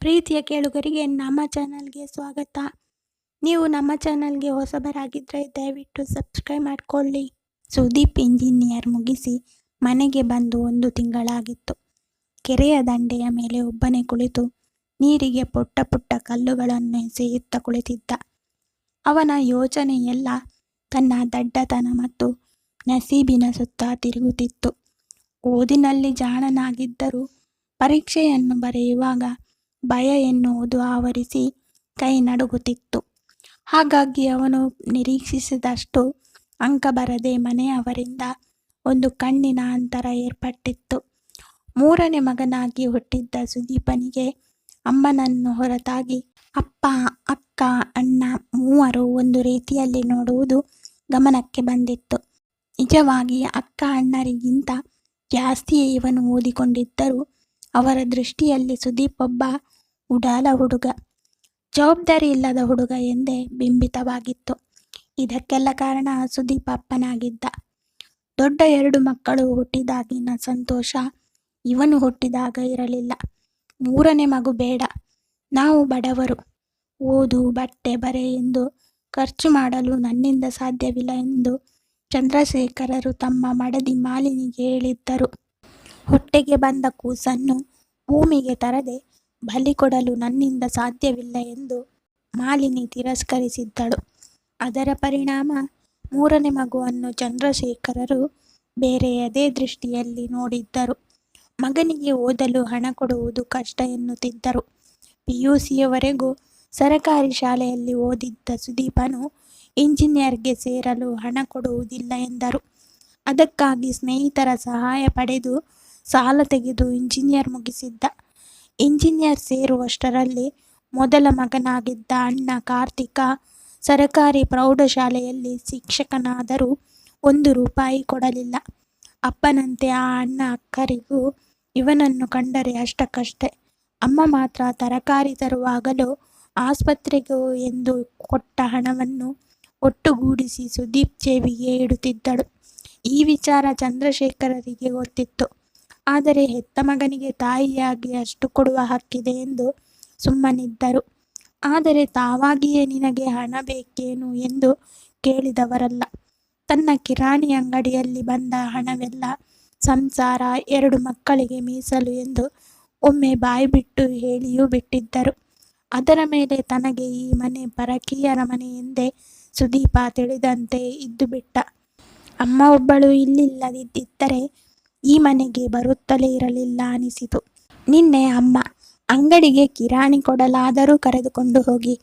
ಪ್ರೀತಿಯ ಕೇಳುಗರಿಗೆ ನಮ್ಮ ಚಾನಲ್ಗೆ ಸ್ವಾಗತ. ನೀವು ನಮ್ಮ ಚಾನಲ್ಗೆ ಹೊಸಬರಾಗಿದ್ದರೆ ದಯವಿಟ್ಟು ಸಬ್ಸ್ಕ್ರೈಬ್ ಮಾಡಿಕೊಳ್ಳಿ. ಸುದೀಪ್ ಇಂಜಿನಿಯರ್ ಮುಗಿಸಿ ಮನೆಗೆ ಬಂದು 1 ತಿಂಗಳಾಗಿತ್ತು. ಕೆರೆಯ ದಂಡೆಯ ಮೇಲೆ ಒಬ್ಬನೇ ಕುಳಿತು ನೀರಿಗೆ ಪುಟ್ಟ ಪುಟ್ಟ ಕಲ್ಲುಗಳನ್ನು ಎಸೆಯುತ್ತಾ ಕುಳಿತಿದ್ದ. ಅವನ ಯೋಚನೆಯೆಲ್ಲ ತನ್ನ ದಡ್ಡತನ ಮತ್ತು ನಸೀಬಿನ ಸುತ್ತ ತಿರುಗುತ್ತಿತ್ತು. ಓದಿನಲ್ಲಿ ಜಾಣನಾಗಿದ್ದರೂ ಪರೀಕ್ಷೆಯನ್ನು ಬರೆಯುವಾಗ ಭಯ ಎನ್ನುವುದು ಆವರಿಸಿ ಕೈ ನಡುಗುತ್ತಿತ್ತು. ಹಾಗಾಗಿ ಅವನು ನಿರೀಕ್ಷಿಸಿದಷ್ಟು ಅಂಕ ಬರದೆ ಮನೆಯವರಿಂದ ಒಂದು ಕಣ್ಣಿನ ಅಂತರ ಏರ್ಪಟ್ಟಿತ್ತು. 3ನೇ ಮಗನಾಗಿ ಹುಟ್ಟಿದ್ದ ಸುದೀಪನಿಗೆ ಅಮ್ಮನನ್ನು ಹೊರತಾಗಿ ಅಪ್ಪ, ಅಕ್ಕ, ಅಣ್ಣ ಮೂವರು ಒಂದು ರೀತಿಯಲ್ಲಿ ನೋಡುವುದು ಗಮನಕ್ಕೆ ಬಂದಿತ್ತು. ನಿಜವಾಗಿ ಅಕ್ಕ ಅಣ್ಣರಿಗಿಂತ ಜಾಸ್ತಿಯೇ ಇವನು ಓದಿಕೊಂಡಿದ್ದರೂ ಅವರ ದೃಷ್ಟಿಯಲ್ಲಿ ಸುದೀಪ್ ಒಬ್ಬ ಉಡಾಲ ಹುಡುಗ, ಜವಾಬ್ದಾರಿ ಇಲ್ಲದ ಹುಡುಗ ಎಂದೇ ಬಿಂಬಿತವಾಗಿತ್ತು. ಇದಕ್ಕೆಲ್ಲ ಕಾರಣ ಸುದೀಪ್ ಅಪ್ಪನಾಗಿದ್ದ. ದೊಡ್ಡ 2 ಮಕ್ಕಳು ಹುಟ್ಟಿದಾಗಿನ ಸಂತೋಷ ಇವನು ಹುಟ್ಟಿದಾಗ ಇರಲಿಲ್ಲ. 3ನೇ ಮಗು ಬೇಡ, ನಾವು ಬಡವರು, ಓದು ಬಟ್ಟೆ ಬರೆ ಎಂದು ಖರ್ಚು ಮಾಡಲು ನನ್ನಿಂದ ಸಾಧ್ಯವಿಲ್ಲ ಎಂದು ಚಂದ್ರಶೇಖರರು ತಮ್ಮ ಮಡದಿ ಮಾಲಿನಿಗೆ ಹೇಳಿದ್ದರು. ಹೊಟ್ಟೆಗೆ ಬಂದ ಕೂಸನ್ನು ಭೂಮಿಗೆ ತರದೆ ಬಲಿ ಕೊಡಲು ನನ್ನಿಂದ ಸಾಧ್ಯವಿಲ್ಲ ಎಂದು ಮಾಲಿನಿ ತಿರಸ್ಕರಿಸಿದ್ದಳು. ಅದರ ಪರಿಣಾಮ 3ನೇ ಮಗುವನ್ನು ಚಂದ್ರಶೇಖರರು ಬೇರೆಯದೇ ದೃಷ್ಟಿಯಲ್ಲಿ ನೋಡಿದ್ದರು. ಮಗನಿಗೆ ಓದಲು ಹಣ ಕೊಡುವುದು ಕಷ್ಟ ಎನ್ನುತ್ತಿದ್ದರು. PUCಯವರೆಗೂ ಸರಕಾರಿ ಶಾಲೆಯಲ್ಲಿ ಓದಿದ್ದ ಸುದೀಪನು ಇಂಜಿನಿಯರ್ಗೆ ಸೇರಲು ಹಣ ಕೊಡುವುದಿಲ್ಲ ಎಂದರು. ಅದಕ್ಕಾಗಿ ಸ್ನೇಹಿತರ ಸಹಾಯ ಪಡೆದು ಸಾಲ ತೆಗೆದು ಇಂಜಿನಿಯರ್ ಮುಗಿಸಿದ್ದ. ಇಂಜಿನಿಯರ್ ಸೇರುವಷ್ಟರಲ್ಲಿ ಮೊದಲ ಮಗನಾಗಿದ್ದ ಅಣ್ಣ ಕಾರ್ತಿಕ ಸರಕಾರಿ ಪ್ರೌಢಶಾಲೆಯಲ್ಲಿ ಶಿಕ್ಷಕನಾದರೂ 1 ರೂಪಾಯಿ ಕೊಡಲಿಲ್ಲ. ಅಪ್ಪನಂತೆ ಆ ಅಣ್ಣ ಅಕ್ಕರಿಗೂ ಇವನನ್ನು ಕಂಡರೆ ಅಷ್ಟಕ್ಕಷ್ಟೇ. ಅಮ್ಮ ಮಾತ್ರ ತರಕಾರಿ ತರುವಾಗಲೂ ಆಸ್ಪತ್ರೆಗೂ ಎಂದು ಕೊಟ್ಟ ಹಣವನ್ನು ಒಟ್ಟುಗೂಡಿಸಿ ಸುದೀಪ್ ಜೇಬಿಗೆ ಇಡುತ್ತಿದ್ದಳು. ಈ ವಿಚಾರ ಚಂದ್ರಶೇಖರರಿಗೆ ಗೊತ್ತಿತ್ತು. ಆದರೆ ಹೆತ್ತ ಮಗನಿಗೆ ತಾಯಿಯಾಗಿ ಅಷ್ಟು ಕೊಡುವ ಹಕ್ಕಿದೆ ಎಂದು ಸುಮ್ಮನಿದ್ದರು. ಆದರೆ ತಾವಾಗಿಯೇ ನಿನಗೆ ಹಣ ಬೇಕೇನು ಎಂದು ಕೇಳಿದವರಲ್ಲ. ತನ್ನ ಕಿರಾಣಿ ಅಂಗಡಿಯಲ್ಲಿ ಬಂದ ಹಣವೆಲ್ಲ ಸಂಸಾರ, 2 ಮಕ್ಕಳಿಗೆ ಮೀಸಲು ಎಂದು ಒಮ್ಮೆ ಬಾಯ್ಬಿಟ್ಟು ಹೇಳಿಯೂ ಬಿಟ್ಟಿದ್ದರು. ಅದರ ಮೇಲೆ ತನಗೆ ಈ ಮನೆ ಪರಕೀಯರ ಮನೆ ಎಂದೇ ಸುದೀಪ ತಿಳಿದಂತೆ ಇದ್ದುಬಿಟ್ಟ. ಅಮ್ಮ ಒಬ್ಬಳು ಇಲ್ಲಿಲ್ಲದಿದ್ದರೆ ಈ ಮನೆಗೆ ಬರುತ್ತಲೇ ಇರಲಿಲ್ಲ ಅನಿಸಿತು. ನಿನ್ನೆ ಅಮ್ಮ ಅಂಗಡಿಗೆ ಕಿರಾಣಿ ಕೊಡಲಾದರೂ ಕರೆದುಕೊಂಡು ಹೋಗಿ,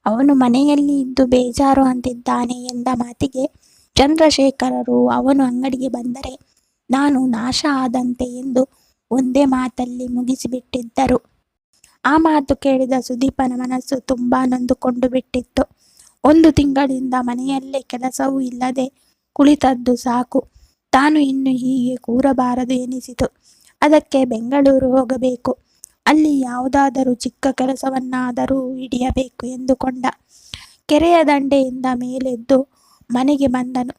ಅವನು ಮನೆಯಲ್ಲಿ ಇದ್ದು ಬೇಜಾರು ಅಂತಿದ್ದಾನೆ ಎಂದ ಮಾತಿಗೆ ಚಂದ್ರಶೇಖರರು ಅವನು ಅಂಗಡಿಗೆ ಬಂದರೆ ನಾನು ನಾಶ ಆದಂತೆ ಎಂದು ಒಂದೇ ಮಾತಲ್ಲಿ ಮುಗಿಸಿಬಿಟ್ಟಿದ್ದರು. ಆ ಮಾತು ಕೇಳಿದ ಸುದೀಪನ ಮನಸ್ಸು ತುಂಬಾ ನೊಂದುಕೊಂಡು ಬಿಟ್ಟಿತ್ತು. 1 ತಿಂಗಳಿಂದ ಮನೆಯಲ್ಲೇ ಕೆಲಸವೂ ಇಲ್ಲದೆ ಕುಳಿತದ್ದು ಸಾಕು, ತಾನು ಇನ್ನು ಹೀಗೆ ಕೂರಬಾರದು ಎನಿಸಿತು. ಅದಕ್ಕೆ ಬೆಂಗಳೂರು ಹೋಗಬೇಕು, ಅಲ್ಲಿ ಯಾವುದಾದರೂ ಚಿಕ್ಕ ಕೆಲಸವನ್ನಾದರೂ ಹಿಡಿಯಬೇಕು ಎಂದುಕೊಂಡ. ಕೆರೆಯ ದಂಡೆಯಿಂದ ಮೇಲೆದ್ದು ಮನೆಗೆ ಬಂದನು.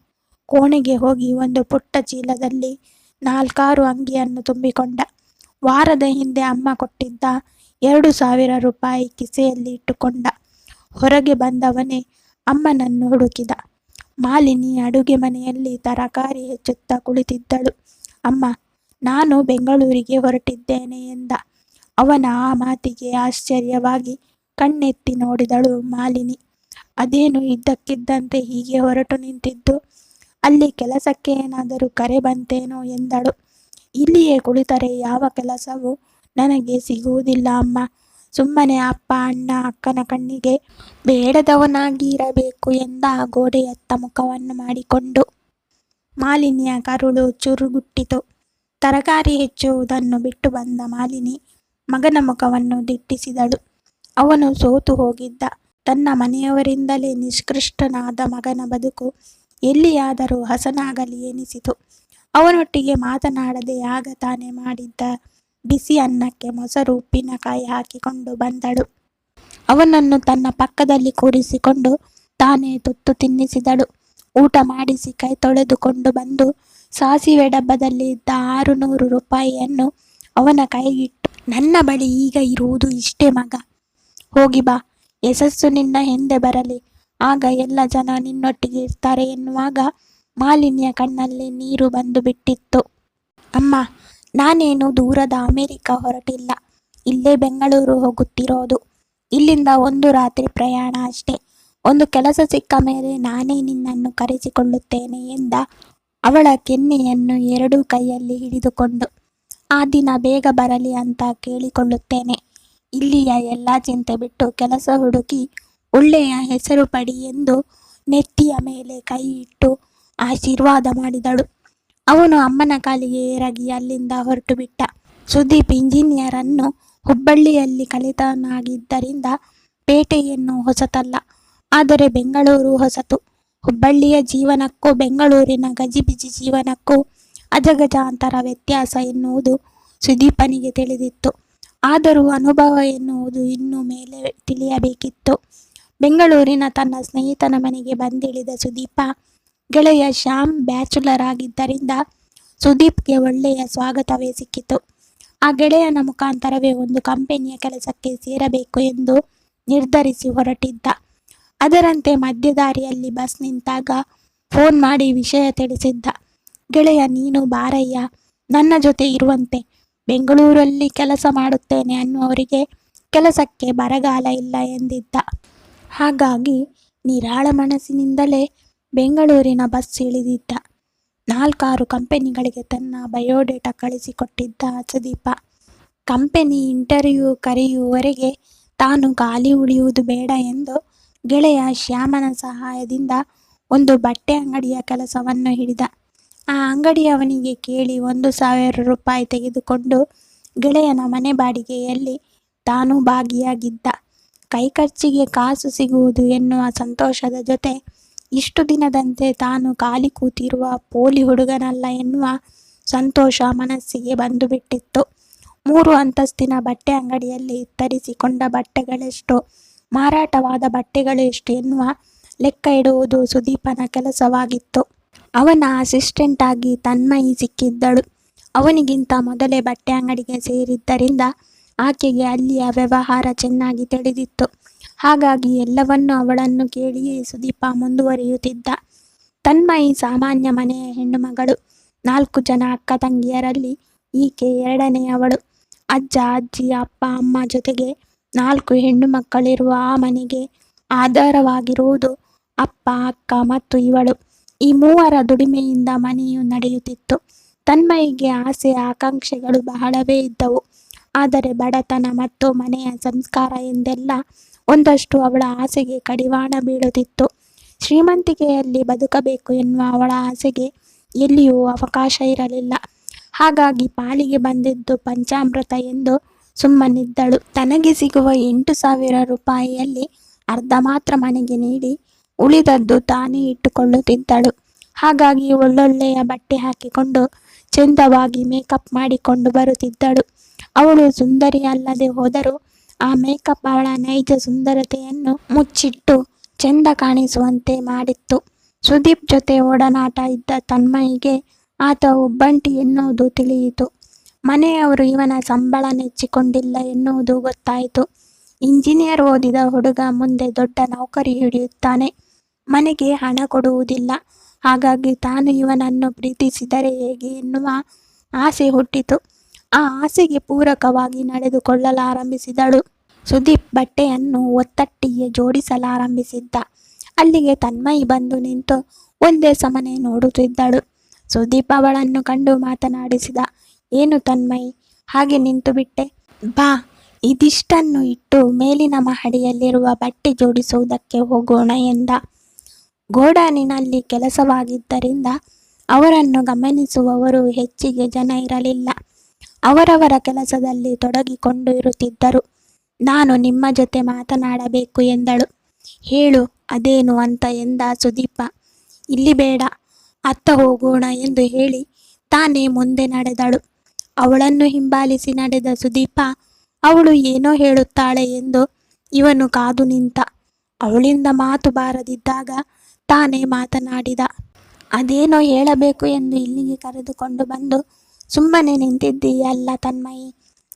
ಕೋಣೆಗೆ ಹೋಗಿ ಒಂದು ಪುಟ್ಟ ಚೀಲದಲ್ಲಿ 4-6 ಅಂಗಿಯನ್ನು ತುಂಬಿಕೊಂಡ. ವಾರದ ಹಿಂದೆ ಅಮ್ಮ ಕೊಟ್ಟಿದ್ದ 2,000 ರೂಪಾಯಿ ಕಿಸೆಯಲ್ಲಿ ಇಟ್ಟುಕೊಂಡ. ಹೊರಗೆ ಬಂದವನೇ ಅಮ್ಮನನ್ನು ಹುಡುಕಿದ. ಮಾಲಿನಿ ಅಡುಗೆ ಮನೆಯಲ್ಲಿ ತರಕಾರಿ ಹೆಚ್ಚುತ್ತಾ ಕುಳಿತಿದ್ದಳು. ಅಮ್ಮ, ನಾನು ಬೆಂಗಳೂರಿಗೆ ಹೊರಟಿದ್ದೇನೆ ಎಂದ. ಅವನ ಆ ಮಾತಿಗೆ ಆಶ್ಚರ್ಯವಾಗಿ ಕಣ್ಣೆತ್ತಿ ನೋಡಿದಳು ಮಾಲಿನಿ. ಅದೇನು ಇದ್ದಕ್ಕಿದ್ದಂತೆ ಹೀಗೆ ಹೊರಟು ನಿಂತಿದ್ದು, ಅಲ್ಲಿ ಕೆಲಸಕ್ಕೆ ಏನಾದರೂ ಕರೆ ಬಂತೇನೋ ಎಂದಳು. ಇಲ್ಲಿಯೇ ಕುಳಿತರೆ ಯಾವ ಕೆಲಸವೂ ನನಗೆ ಸಿಗುವುದಿಲ್ಲ ಅಮ್ಮ. ಸುಮ್ಮನೆ ಅಪ್ಪ ಅಣ್ಣ ಅಕ್ಕನ ಕಣ್ಣಿಗೆ ಬೇಡದವನಾಗಿ ಇರಬೇಕು ಎಂದ ಗೋಡೆಯತ್ತ ಮುಖವನ್ನು ಮಾಡಿಕೊಂಡು. ಮಾಲಿನಿಯ ಕರುಳು ಚುರುಗುಟ್ಟಿತು. ತರಕಾರಿ ಹೆಚ್ಚುವುದನ್ನು ಬಿಟ್ಟು ಬಂದ ಮಾಲಿನಿ ಮಗನ ಮುಖವನ್ನು ದಿಟ್ಟಿಸಿದಳು. ಅವನು ಸೋತು ಹೋಗಿದ್ದ. ತನ್ನ ಮನೆಯವರಿಂದಲೇ ನಿಷ್ಕೃಷ್ಟನಾದ ಮಗನ ಬದುಕು ಎಲ್ಲಿಯಾದರೂ ಹಸನಾಗಲಿ ಎನಿಸಿತು. ಅವನೊಟ್ಟಿಗೆ ಮಾತನಾಡದೆ ಆಗ ತಾನೇ ಮಾಡಿದ್ದ ಬಿಸಿ ಅನ್ನಕ್ಕೆ ಮೊಸರು ಉಪ್ಪಿನಕಾಯಿ ಹಾಕಿಕೊಂಡು ಬಂದಳು. ಅವನನ್ನು ತನ್ನ ಪಕ್ಕದಲ್ಲಿ ಕೂರಿಸಿಕೊಂಡು ತಾನೇ ತುತ್ತು ತಿನ್ನಿಸಿದಳು. ಊಟ ಮಾಡಿಸಿ ಕೈ ತೊಳೆದುಕೊಂಡು ಬಂದು ಸಾಸಿವೆ ಡಬ್ಬದಲ್ಲಿ ಇದ್ದ 600 ರೂಪಾಯಿಯನ್ನು ಅವನ ಕೈಗಿಟ್ಟು ನನ್ನ ಬಳಿ ಈಗ ಇರುವುದು ಇಷ್ಟೇ ಮಗ. ಹೋಗಿ ಬಾ, ಯಶಸ್ಸು ನಿನ್ನ ಹಿಂದೆ ಬರಲಿ, ಆಗ ಎಲ್ಲ ಜನ ನಿನ್ನೊಟ್ಟಿಗೆ ಇರ್ತಾರೆ ಎನ್ನುವಾಗ ಮಾಲಿನ್ಯ ಕಣ್ಣಲ್ಲಿ ನೀರು ಬಂದು ಬಿಟ್ಟಿತ್ತು. ಅಮ್ಮ, ನಾನೇನು ದೂರದ ಅಮೆರಿಕ ಹೊರಟಿಲ್ಲ, ಇಲ್ಲೇ ಬೆಂಗಳೂರು ಹೋಗುತ್ತಿರೋದು. ಇಲ್ಲಿಂದ ಒಂದು ರಾತ್ರಿ ಪ್ರಯಾಣ ಅಷ್ಟೇ. ಒಂದು ಕೆಲಸ ಸಿಕ್ಕ ಮೇಲೆ ನಾನೇ ನಿನ್ನನ್ನು ಕರೆಸಿಕೊಳ್ಳುತ್ತೇನೆ ಎಂದ ಅವಳ ಕೆನ್ನೆಯನ್ನು ಎರಡೂ ಕೈಯಲ್ಲಿ ಹಿಡಿದುಕೊಂಡು. ಆ ದಿನ ಬೇಗ ಬರಲಿ ಅಂತ ಕೇಳಿಕೊಳ್ಳುತ್ತೇನೆ. ಇಲ್ಲಿಯ ಎಲ್ಲ ಚಿಂತೆ ಬಿಟ್ಟು ಕೆಲಸ ಹುಡುಕಿ ಒಳ್ಳೆಯ ಹೆಸರು ಪಡಿ ಎಂದು ನೆತ್ತಿಯ ಮೇಲೆ ಕೈ ಇಟ್ಟು ಆಶೀರ್ವಾದ ಮಾಡಿದಳು. ಅವನು ಅಮ್ಮನ ಕಾಲಿಗೆ ಎರಗಿ ಅಲ್ಲಿಂದ ಹೊರಟು ಬಿಟ್ಟ. ಸುದೀಪ್ ಇಂಜಿನಿಯರ್ ಅನ್ನು ಹುಬ್ಬಳ್ಳಿಯಲ್ಲಿ ಕಲಿತನಾಗಿದ್ದರಿಂದ ಪೇಟೆಯನ್ನು ಹೊಸತಲ್ಲ, ಆದರೆ ಬೆಂಗಳೂರು ಹೊಸತು. ಹುಬ್ಬಳ್ಳಿಯ ಜೀವನಕ್ಕೂ ಬೆಂಗಳೂರಿನ ಗಜಿಬಿಜಿ ಜೀವನಕ್ಕೂ ಅಜಗಜಾಂತರ ವ್ಯತ್ಯಾಸ ಎನ್ನುವುದು ಸುದೀಪನಿಗೆ ತಿಳಿದಿತ್ತು. ಆದರೂ ಅನುಭವ ಎನ್ನುವುದು ಇನ್ನೂ ಮೇಲೆ ತಿಳಿಯಬೇಕಿತ್ತು. ಬೆಂಗಳೂರಿನ ತನ್ನ ಸ್ನೇಹಿತನ ಮನೆಗೆ ಬಂದಿಳಿದ ಸುದೀಪ ಗೆಳೆಯ ಶ್ಯಾಮ್ ಬ್ಯಾಚುಲರ್ ಆಗಿದ್ದರಿಂದ ಸುದೀಪ್ಗೆ ಒಳ್ಳೆಯ ಸ್ವಾಗತವೇ ಸಿಕ್ಕಿತು. ಆ ಗೆಳೆಯನ ಮುಖಾಂತರವೇ ಒಂದು ಕಂಪನಿಯ ಕೆಲಸಕ್ಕೆ ಸೇರಬೇಕು ಎಂದು ನಿರ್ಧರಿಸಿ ಹೊರಟಿದ್ದ. ಅದರಂತೆ ಮಧ್ಯದಾರಿಯಲ್ಲಿ ಬಸ್ ನಿಂತಾಗ ಫೋನ್ ಮಾಡಿ ವಿಷಯ ತಿಳಿಸಿದ್ದ. ಗೆಳೆಯ, ನೀನು ಬಾರಯ್ಯ, ನನ್ನ ಜೊತೆ ಇರುವಂತೆ. ಬೆಂಗಳೂರಲ್ಲಿ ಕೆಲಸ ಮಾಡುತ್ತೇನೆ ಅನ್ನುವರಿಗೆ ಕೆಲಸಕ್ಕೆ ಬರಗಾಲ ಇಲ್ಲ ಎಂದಿದ್ದ. ಹಾಗಾಗಿ ನಿರಾಳ ಮನಸ್ಸಿನಿಂದಲೇ ಬೆಂಗಳೂರಿನ ಬಸ್ ಇಳಿದಿದ್ದ. 4-6 ಕಂಪನಿಗಳಿಗೆ ತನ್ನ ಬಯೋಡೇಟಾ ಕಳಿಸಿಕೊಟ್ಟಿದ್ದ ಸುದೀಪ. ಕಂಪನಿ ಇಂಟರ್ವ್ಯೂ ಕರೆಯುವವರೆಗೆ ತಾನು ಖಾಲಿ ಉಳಿಯುವುದು ಬೇಡ ಎಂದು ಗೆಳೆಯ ಶ್ಯಾಮನ ಸಹಾಯದಿಂದ ಒಂದು ಬಟ್ಟೆ ಅಂಗಡಿಯ ಕೆಲಸವನ್ನು ಹಿಡಿದ. ಆ ಅಂಗಡಿಯವನಿಗೆ ಕೇಳಿ 1,000 ರೂಪಾಯಿ ತೆಗೆದುಕೊಂಡು ಗೆಳೆಯನ ಮನೆ ಬಾಡಿಗೆಯಲ್ಲಿ ತಾನು ಭಾಗಿಯಾಗಿದ್ದ. ಕೈಖರ್ಚಿಗೆ ಕಾಸು ಸಿಗುವುದು ಎನ್ನುವ ಸಂತೋಷದ ಜೊತೆ ಇಷ್ಟು ದಿನದಂತೆ ತಾನು ಖಾಲಿ ಕೂತಿರುವ ಪೋಲಿ ಹುಡುಗನಲ್ಲ ಎನ್ನುವ ಸಂತೋಷ ಮನಸ್ಸಿಗೆ ಬಂದು ಬಿಟ್ಟಿತ್ತು. 3 ಅಂತಸ್ತಿನ ಬಟ್ಟೆ ಅಂಗಡಿಯಲ್ಲಿ ತರಿಸಿಕೊಂಡ ಬಟ್ಟೆಗಳೆಷ್ಟು, ಮಾರಾಟವಾದ ಬಟ್ಟೆಗಳು ಎಷ್ಟು ಎನ್ನುವ ಲೆಕ್ಕ ಇಡುವುದು ಸುದೀಪನ ಕೆಲಸವಾಗಿತ್ತು. ಅವನ ಅಸಿಸ್ಟೆಂಟ್ ಆಗಿ ತನ್ಮಯಿ ಸಿಕ್ಕಿದ್ದಳು. ಅವನಿಗಿಂತ ಮೊದಲೇ ಬಟ್ಟೆ ಅಂಗಡಿಗೆ ಸೇರಿದ್ದರಿಂದ ಆಕೆಗೆ ಅಲ್ಲಿಯ ವ್ಯವಹಾರ ಚೆನ್ನಾಗಿ ತಿಳಿದಿತ್ತು. ಹಾಗಾಗಿ ಎಲ್ಲವನ್ನೂ ಅವಳನ್ನು ಕೇಳಿಯೇ ಸುದೀಪ ಮುಂದುವರಿಯುತ್ತಿದ್ದ. ತನ್ಮಯಿ ಸಾಮಾನ್ಯ ಮನೆಯ ಹೆಣ್ಣು ಮಗಳು. 4 ಜನ ಅಕ್ಕ ತಂಗಿಯರಲ್ಲಿ ಈಕೆ ಎರಡನೆಯವಳು. ಅಜ್ಜ, ಅಜ್ಜಿ, ಅಪ್ಪ, ಅಮ್ಮ ಜೊತೆಗೆ 4 ಹೆಣ್ಣು ಮಕ್ಕಳಿರುವ ಆ ಮನೆಗೆ ಆಧಾರವಾಗಿರುವುದು ಅಪ್ಪ, ಅಕ್ಕ ಮತ್ತು ಇವಳು. ಈ ಮೂವರ ದುಡಿಮೆಯಿಂದ ಮನೆಯು ನಡೆಯುತ್ತಿತ್ತು. ತನ್ಮಯಿಗೆ ಆಸೆ ಆಕಾಂಕ್ಷೆಗಳು ಬಹಳವೇ ಇದ್ದವು. ಆದರೆ ಬಡತನ ಮತ್ತು ಮನೆಯ ಸಂಸ್ಕಾರ ಎಂದೆಲ್ಲ ಒಂದಷ್ಟು ಅವಳ ಆಸೆಗೆ ಕಡಿವಾಣ ಬೀಳುತ್ತಿತ್ತು. ಶ್ರೀಮಂತಿಕೆಯಲ್ಲಿ ಬದುಕಬೇಕು ಎನ್ನುವ ಅವಳ ಆಸೆಗೆ ಎಲ್ಲಿಯೂ ಅವಕಾಶ ಇರಲಿಲ್ಲ. ಹಾಗಾಗಿ ಪಾಲಿಗೆ ಬಂದಿದ್ದು ಪಂಚಾಮೃತ ಎಂದು ಸುಮ್ಮನಿದ್ದಳು. ತನಗೆ ಸಿಗುವ 8,000 ರೂಪಾಯಿಯಲ್ಲಿ ಅರ್ಧ ಮಾತ್ರ ಮನೆಗೆ ನೀಡಿ ಉಳಿದದ್ದು ತಾನೇ ಇಟ್ಟುಕೊಳ್ಳುತ್ತಿದ್ದಳು. ಹಾಗಾಗಿ ಒಳ್ಳೊಳ್ಳೆಯ ಬಟ್ಟೆ ಹಾಕಿಕೊಂಡು ಚೆಂದವಾಗಿ ಮೇಕಪ್ ಮಾಡಿಕೊಂಡು ಬರುತ್ತಿದ್ದಳು. ಅವಳು ಸುಂದರಿ ಅಲ್ಲದೆ ಹೋದರೂ ಆ ಮೇಕಪ್ ಅವಳ ನೈಜ ಸುಂದರತೆಯನ್ನು ಮುಚ್ಚಿಟ್ಟು ಚೆಂದ ಕಾಣಿಸುವಂತೆ ಮಾಡಿತ್ತು. ಸುದೀಪ್ ಜೊತೆ ಒಡನಾಟ ಇದ್ದ ತನ್ಮಯಿಗೆ ಆತ ಒಬ್ಬಂಟಿ ಎನ್ನುವುದು ತಿಳಿಯಿತು. ಮನೆಯವರು ಇವನ ಸಂಬಳ ನೆಚ್ಚಿಕೊಂಡಿಲ್ಲ ಎನ್ನುವುದು ಗೊತ್ತಾಯಿತು. ಇಂಜಿನಿಯರ್ ಓದಿದ ಹುಡುಗ ಮುಂದೆ ದೊಡ್ಡ ನೌಕರಿ ಹಿಡಿಯುತ್ತಾನೆ, ಮನೆಗೆ ಹಣ ಕೊಡುವುದಿಲ್ಲ. ಹಾಗಾಗಿ ತಾನು ಇವನನ್ನು ಪ್ರೀತಿಸಿದರೆ ಹೇಗೆ ಎನ್ನುವ ಆಸೆ ಹುಟ್ಟಿತು. ಆ ಆಸೆಗೆ ಪೂರಕವಾಗಿ ನಡೆದುಕೊಳ್ಳಲಾರಂಭಿಸಿದಳು. ಸುದೀಪ್ ಬಟ್ಟೆಯನ್ನು ಒತ್ತಟ್ಟಿಗೆ ಜೋಡಿಸಲಾರಂಭಿಸಿದ್ದ. ಅಲ್ಲಿಗೆ ತನ್ಮಯಿ ಬಂದು ನಿಂತು ಒಂದೇ ಸಮನೆ ನೋಡುತ್ತಿದ್ದಳು. ಸುದೀಪ್ ಅವಳನ್ನು ಕಂಡು ಮಾತನಾಡಿಸಿದ. ಏನು ತನ್ಮಯಿ, ಹಾಗೆ ನಿಂತು ಬಿಟ್ಟೆ? ಬಾ, ಇದಿಷ್ಟನ್ನು ಇಟ್ಟು ಮೇಲಿನ ಮಹಡಿಯಲ್ಲಿರುವ ಬಟ್ಟೆ ಜೋಡಿಸುವುದಕ್ಕೆ ಹೋಗೋಣ ಎಂದ. ಗೋಡಾನಿನಲ್ಲಿ ಕೆಲಸವಾಗಿದ್ದರಿಂದ ಅವರನ್ನು ಗಮನಿಸುವವರು ಹೆಚ್ಚಿಗೆ ಜನ ಇರಲಿಲ್ಲ. ಅವರವರ ಕೆಲಸದಲ್ಲಿ ತೊಡಗಿಕೊಂಡು ಇರುತ್ತಿದ್ದರು. ನಾನು ನಿಮ್ಮ ಜೊತೆ ಮಾತನಾಡಬೇಕು ಎಂದಳು. ಹೇಳು, ಅದೇನು ಅಂತ ಎಂದ ಸುದೀಪ. ಇಲ್ಲಿ ಬೇಡ, ಅತ್ತ ಹೋಗೋಣ ಎಂದು ಹೇಳಿ ತಾನೇ ಮುಂದೆ ನಡೆದಳು. ಅವಳನ್ನು ಹಿಂಬಾಲಿಸಿ ನಡೆದ ಸುದೀಪ ಅವಳು ಏನೋ ಹೇಳುತ್ತಾಳೆ ಎಂದು ಇವನು ಕಾದು ನಿಂತ. ಅವಳಿಂದ ಮಾತು ಬಾರದಿದ್ದಾಗ ತಾನೇ ಮಾತನಾಡಿದ. ಅದೇನೋ ಹೇಳಬೇಕು ಎಂದು ಇಲ್ಲಿಗೆ ಕರೆದುಕೊಂಡು ಬಂದು ಸುಮ್ಮನೆ ನಿಂತಿದ್ದೀಯಲ್ಲ ತನ್ಮಯಿ,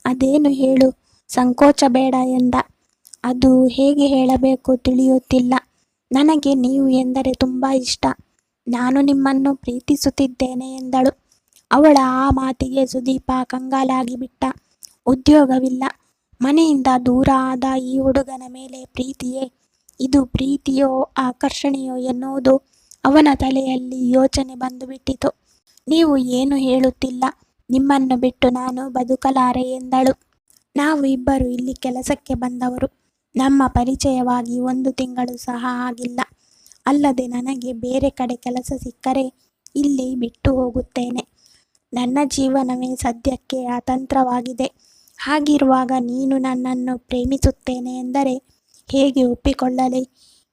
ಅದೇನು ಹೇಳು, ಸಂಕೋಚ ಬೇಡ ಎಂದ. ಅದು ಹೇಗೆ ಹೇಳಬೇಕು ತಿಳಿಯುತ್ತಿಲ್ಲ. ನನಗೆ ನೀವು ಎಂದರೆ ತುಂಬ ಇಷ್ಟ. ನಾನು ನಿಮ್ಮನ್ನು ಪ್ರೀತಿಸುತ್ತಿದ್ದೇನೆ ಎಂದಳು. ಅವಳ ಆ ಮಾತಿಗೆ ಸುದೀಪ ಕಂಗಾಲಾಗಿ ಬಿಟ್ಟ. ಉದ್ಯೋಗವಿಲ್ಲ, ಮನೆಯಿಂದ ದೂರ ಆದ ಈ ಹುಡುಗನ ಮೇಲೆ ಪ್ರೀತಿಯೇ? ಇದು ಪ್ರೀತಿಯೋ ಆಕರ್ಷಣೆಯೋ ಎನ್ನುವುದು ಅವನ ತಲೆಯಲ್ಲಿ ಯೋಚನೆ ಬಂದುಬಿಟ್ಟಿತು. ನೀವು ಏನು ಹೇಳುತ್ತಿಲ್ಲ, ನಿಮ್ಮನ್ನು ಬಿಟ್ಟು ನಾನು ಬದುಕಲಾರೆ ಎಂದಳು. ನಾವು ಇಬ್ಬರು ಇಲ್ಲಿ ಕೆಲಸಕ್ಕೆ ಬಂದವರು. ನಮ್ಮ ಪರಿಚಯವಾಗಿ 1 ತಿಂಗಳು ಸಹ ಆಗಿಲ್ಲ. ಅಲ್ಲದೆ ನನಗೆ ಬೇರೆ ಕಡೆ ಕೆಲಸ ಸಿಕ್ಕರೆ ಇಲ್ಲಿ ಬಿಟ್ಟು ಹೋಗುತ್ತೇನೆ. ನನ್ನ ಜೀವನವೇ ಸದ್ಯಕ್ಕೆ ಅತಂತ್ರವಾಗಿದೆ. ಹಾಗಿರುವಾಗ ನೀನು ನನ್ನನ್ನು ಪ್ರೇಮಿಸುತ್ತೇನೆ ಎಂದರೆ ಹೇಗೆ ಒಪ್ಪಿಕೊಳ್ಳಲಿ?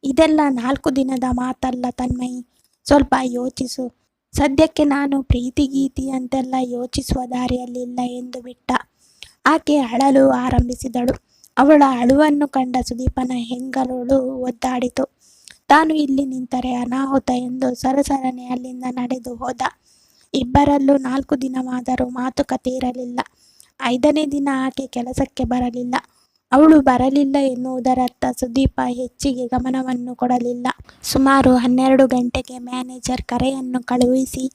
ಇದೆಲ್ಲ 4 ದಿನದ ಮಾತಲ್ಲ ತನ್ಮಯಿ, ಸ್ವಲ್ಪ ಯೋಚಿಸು. ಸದ್ಯಕ್ಕೆ ನಾನು ಪ್ರೀತಿ ಗೀತಿ ಅಂತೆಲ್ಲ ಯೋಚಿಸುವ ದಾರಿಯಲ್ಲಿಲ್ಲ ಎಂದು ಬಿಟ್ಟ. ಆಕೆ ಅಳಲು ಆರಂಭಿಸಿದಳು. ಅವಳ ಅಳುವನ್ನು ಕಂಡ ಸುದೀಪನ ಹೆಂಗಲೋಳು ಒದ್ದಾಡಿತು. ತಾನು ಇಲ್ಲಿ ನಿಂತರೆ ಅನಾಹುತ ಎಂದು ಸರಸರನೆ ಅಲ್ಲಿಂದ ನಡೆದು ಹೋದ. ಇಬ್ಬರಲ್ಲೂ 4 ದಿನವಾದರೂ ಮಾತುಕತೆ ಇರಲಿಲ್ಲ. 5ನೇ ದಿನ ಆಕೆ ಕೆಲಸಕ್ಕೆ ಬರಲಿಲ್ಲ. ಅವಳು ಬರಲಿಲ್ಲ ಎನ್ನುವುದರರ್ಥ ಸುದೀಪ ಹೆಚ್ಚಿಗೆ ಗಮನವನ್ನು ಕೊಡಲಿಲ್ಲ. ಸುಮಾರು 12 ಗಂಟೆಗೆ ಮ್ಯಾನೇಜರ್ ಕರೆಯನ್ನು ಕಳುಹಿಸಿ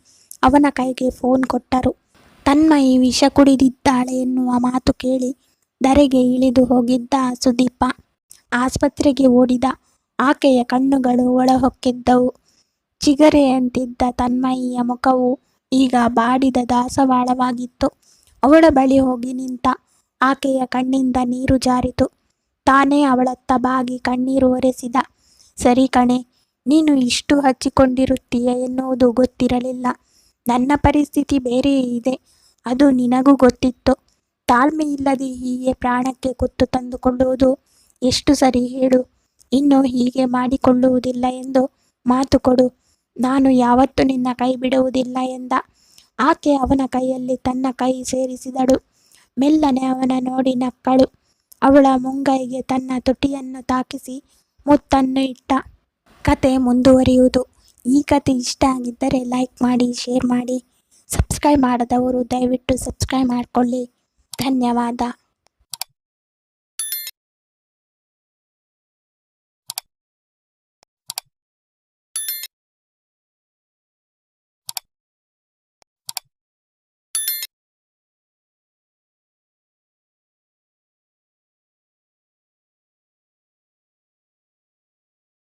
ಅವನ ಕೈಗೆ ಫೋನ್ ಕೊಟ್ಟರು. ತನ್ಮಯಿ ವಿಷ ಕುಡಿದಿದ್ದಾಳೆ ಎನ್ನುವ ಮಾತು ಕೇಳಿ ಧರೆಗೆ ಇಳಿದು ಹೋಗಿದ್ದ ಸುದೀಪ ಆಸ್ಪತ್ರೆಗೆ ಓಡಿದ. ಆಕೆಯ ಕಣ್ಣುಗಳು ಒಳಹೊಕ್ಕಿದ್ದವು. ಚಿಗರೆಯಂತಿದ್ದ ತನ್ಮಯಿಯ ಮುಖವು ಈಗ ಬಾಡಿದ ದಾಸವಾಳವಾಗಿತ್ತು. ಅವಳ ಬಳಿ ಹೋಗಿ ನಿಂತ. ಆಕೆಯ ಕಣ್ಣಿಂದ ನೀರು ಜಾರಿತು. ತಾನೇ ಅವಳತ್ತ ಬಾಗಿ ಕಣ್ಣೀರು ಒರೆಸಿದ. ಸರಿ ಕಣೆ, ನೀನು ಇಷ್ಟು ಹಚ್ಚಿಕೊಂಡಿರುತ್ತೀಯ ಎನ್ನುವುದು ಗೊತ್ತಿರಲಿಲ್ಲ. ನನ್ನ ಪರಿಸ್ಥಿತಿ ಬೇರೆಯೇ ಇದೆ, ಅದು ನಿನಗೂ ಗೊತ್ತಿತ್ತು. ತಾಳ್ಮೆ ಇಲ್ಲದೆ ಹೀಗೆ ಪ್ರಾಣಕ್ಕೆ ಕುತ್ತು ತಂದುಕೊಳ್ಳುವುದು ಎಷ್ಟು ಸರಿ ಹೇಳು? ಇನ್ನು ಹೀಗೆ ಮಾಡಿಕೊಳ್ಳುವುದಿಲ್ಲ ಎಂದು ಮಾತು ಕೊಡು. ನಾನು ಯಾವತ್ತೂ ನಿನ್ನ ಕೈ ಬಿಡುವುದಿಲ್ಲ ಎಂದ. ಆಕೆ ಅವನ ಕೈಯಲ್ಲಿ ತನ್ನ ಕೈ ಸೇರಿಸಿದಳು. ಮೆಲ್ಲನೆ ಅವನ ನೋಡಿ ನಕ್ಕಳು. ಅವಳ ಮುಂಗೈಗೆ ತನ್ನ ತುಟಿಯನ್ನು ತಾಕಿಸಿ ಮುತ್ತನ್ನು ಇಟ್ಟ. ಕತೆ ಮುಂದುವರಿಯುವುದು. ಈ ಕತೆ ಇಷ್ಟ ಆಗಿದ್ದರೆ ಲೈಕ್ ಮಾಡಿ, ಶೇರ್ ಮಾಡಿ. ಸಬ್ಸ್ಕ್ರೈಬ್ ಮಾಡದವರು ದಯವಿಟ್ಟು ಸಬ್ಸ್ಕ್ರೈಬ್ ಮಾಡಿಕೊಳ್ಳಿ. ಧನ್ಯವಾದ.